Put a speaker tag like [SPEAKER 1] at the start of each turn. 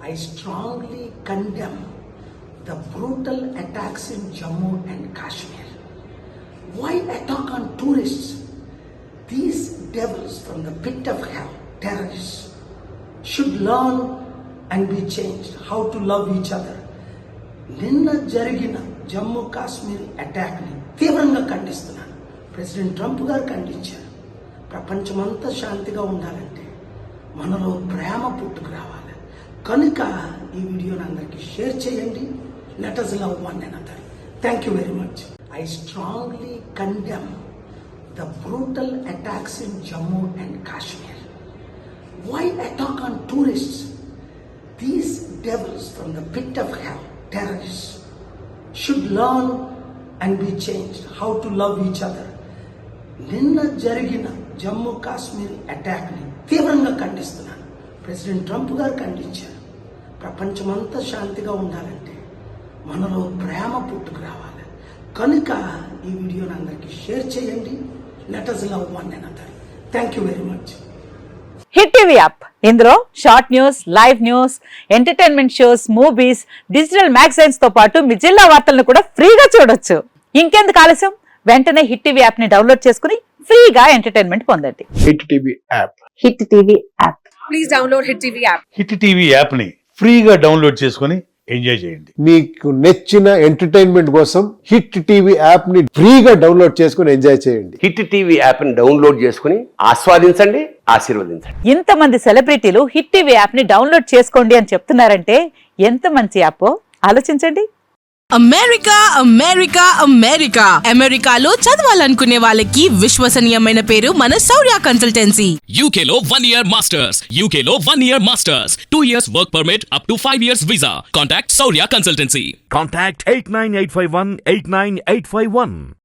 [SPEAKER 1] I strongly condemn the brutal attacks in Jammu and Kashmir. Why attack on tourists? These devils from the pit of hell, terrorists, should learn and be changed how to love each other. నిన్న జరిగిన జమ్మూ కాశ్మీర్ అటాక్ని తీవ్రంగా ఖండిస్తున్నాను. President Trump గారు ఖండించారు. ప్రపంచమంతా శాంతిగా ఉండాలంటే మనలో ప్రేమ పుట్టుకు రావాలి. కనుక ఈ వీడియోని అందరికీ షేర్ చేయండి. Let us love one another. Thank you very much. I strongly condemn the brutal attacks in Jammu and Kashmir. Why attack on tourists? These devils from the pit of hell, terrorists, should learn and be changed how to love each other. నిన్న జరిగిన జమ్మూ కాశ్మీర్ అటాక్ని తీవ్రంగా ఖండిస్తున్నాను. President Trump గారు ఖండించారు. ప్రపంచమంతా శాంతిగా ఉండాలంటే మనలో ప్రేమ పుట్టుకు రావాలి. కనుక ఈ వీడియోని అందరికీ షేర్ చేయండి. Let us love one another. Thank you very much.
[SPEAKER 2] Hit TV app, ఇందులో short news, live news, entertainment shows, movies, digital magazines తో పాటు మీ జిల్లా వార్తలను కూడా ఫ్రీగా చూడొచ్చు. ఇంకెందుకు ఆలస్యం, వెంటనే హిట్ టీవీ యాప్ ని డౌన్లోడ్ చేసుకుని ఫ్రీగా ఎంటర్టైన్మెంట్ పొందండి.
[SPEAKER 3] Hit TV app.
[SPEAKER 2] Hit TV app.
[SPEAKER 4] Please download hit TV app.
[SPEAKER 5] Hit TV app ని ఫ్రీగా డౌన్లోడ్ చేసుకుని ఎంజాయ్ చేయండి.
[SPEAKER 3] మీకు నచ్చిన ఎంటర్టైన్మెంట్ కోసం హిట్ టీవీ యాప్ ని ఫ్రీగా డౌన్లోడ్ చేసుకుని ఎంజాయ్ చేయండి.
[SPEAKER 6] హిట్ టీవీ యాప్ ని డౌన్లోడ్ చేసుకుని ఆస్వాదించండి, ఆశీర్వదించండి.
[SPEAKER 2] ఇంతమంది సెలబ్రిటీలు హిట్ టీవీ యాప్ ని డౌన్లోడ్ చేసుకోండి అని చెప్తున్నారంటే ఎంత మంచి యాప్ ఆలోచించండి.
[SPEAKER 7] అమెరికా అమెరికా అమెరికా అమెరికాలో చదవాలనుకునే వాళ్ళకి విశ్వసనీయమైన పేరు మన శౌర్య కన్సల్టెన్సీ.
[SPEAKER 8] UK లో 1 year masters, UK లో 1 year masters, 2 years work permit up to 5 years visa. Contact Saurya Consultancy.
[SPEAKER 9] Contact 89851 89851.